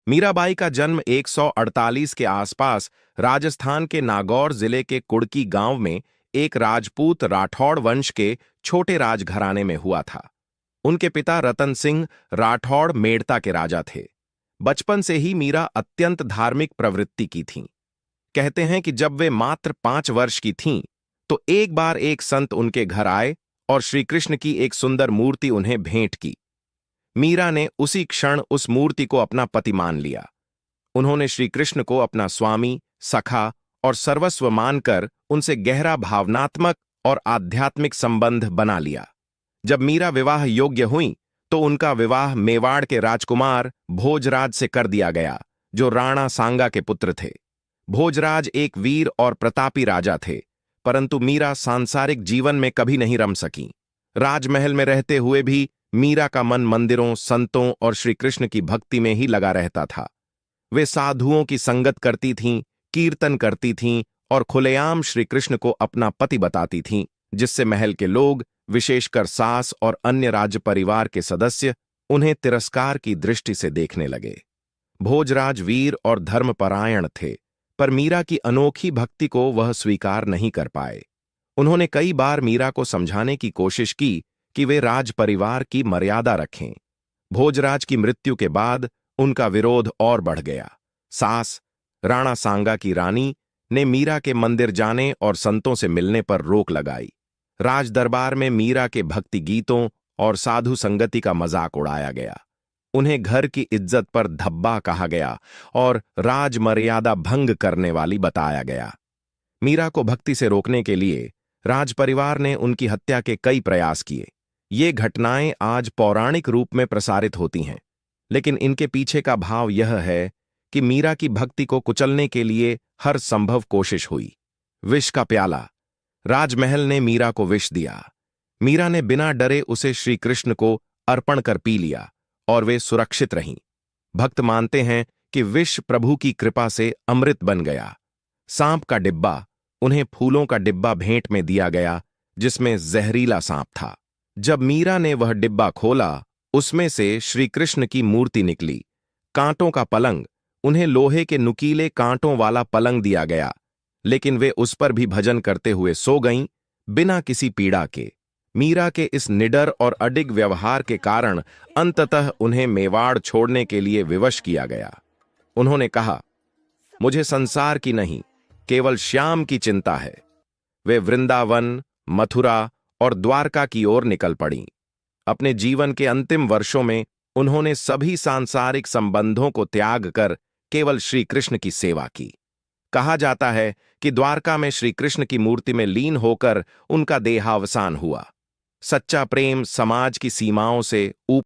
मीराबाई का जन्म 148 के आसपास राजस्थान के नागौर जिले के कुड़की गांव में एक राजपूत राठौड़ वंश के छोटे राजघराने में हुआ था। उनके पिता रतन सिंह राठौड़ मेड़ता के राजा थे। बचपन से ही मीरा अत्यंत धार्मिक प्रवृत्ति की थीं। कहते हैं कि जब वे मात्र 5 वर्ष की थीं, तो एक बार एक संत उनके घर आए और श्री कृष्ण की एक सुंदर मूर्ति उन्हें भेंट की। मीरा ने उसी क्षण उस मूर्ति को अपना पति मान लिया। उन्होंने श्री कृष्ण को अपना स्वामी, सखा और सर्वस्व मानकर उनसे गहरा भावनात्मक और आध्यात्मिक संबंध बना लिया। जब मीरा विवाह योग्य हुईं, तो उनका विवाह मेवाड़ के राजकुमार भोजराज से कर दिया गया, जो राणा सांगा के पुत्र थे। भोजराज एक वीर और प्रतापी राजा थे, परंतु मीरा सांसारिक जीवन में कभी नहीं रम सकीं। राजमहल में रहते हुए भी मीरा का मन मंदिरों, संतों और श्री कृष्ण की भक्ति में ही लगा रहता था। वे साधुओं की संगत करती थीं, कीर्तन करती थीं और खुलेआम श्री कृष्ण को अपना पति बताती थीं, जिससे महल के लोग, विशेषकर सास और अन्य राज्य परिवार के सदस्य, उन्हें तिरस्कार की दृष्टि से देखने लगे। भोजराज वीर और धर्मपरायण थे, पर मीरा की अनोखी भक्ति को वह स्वीकार नहीं कर पाए। उन्होंने कई बार मीरा को समझाने की कोशिश की कि वे राज परिवार की मर्यादा रखें। भोजराज की मृत्यु के बाद उनका विरोध और बढ़ गया। सास, राणा सांगा की रानी, ने मीरा के मंदिर जाने और संतों से मिलने पर रोक लगाई। राज दरबार में मीरा के भक्ति गीतों और साधु संगति का मजाक उड़ाया गया। उन्हें घर की इज्जत पर धब्बा कहा गया और राज मर्यादा भंग करने वाली बताया गया। मीरा को भक्ति से रोकने के लिए राज परिवार ने उनकी हत्या के कई प्रयास किए। ये घटनाएं आज पौराणिक रूप में प्रसारित होती हैं, लेकिन इनके पीछे का भाव यह है कि मीरा की भक्ति को कुचलने के लिए हर संभव कोशिश हुई। विष का प्याला। राजमहल ने मीरा को विष दिया। मीरा ने बिना डरे उसे श्री कृष्ण को अर्पण कर पी लिया और वे सुरक्षित रहीं। भक्त मानते हैं कि विष प्रभु की कृपा से अमृत बन गया। सांप का डिब्बा। उन्हें फूलों का डिब्बा भेंट में दिया गया, जिसमें जहरीला सांप था। जब मीरा ने वह डिब्बा खोला, उसमें से श्री कृष्ण की मूर्ति निकली। कांटों का पलंग। उन्हें लोहे के नुकीले कांटों वाला पलंग दिया गया, लेकिन वे उस पर भी भजन करते हुए सो गईं, बिना किसी पीड़ा के। मीरा के इस निडर और अडिग व्यवहार के कारण अंततः उन्हें मेवाड़ छोड़ने के लिए विवश किया गया। उन्होंने कहा, मुझे संसार की नहीं, केवल श्याम की चिंता है। वे वृंदावन, मथुरा और द्वारका की ओर निकल पड़ीं। अपने जीवन के अंतिम वर्षों में उन्होंने सभी सांसारिक संबंधों को त्याग कर केवल श्री कृष्ण की सेवा की। कहा जाता है कि द्वारका में श्री कृष्ण की मूर्ति में लीन होकर उनका देहावसान हुआ। सच्चा प्रेम समाज की सीमाओं से ऊपर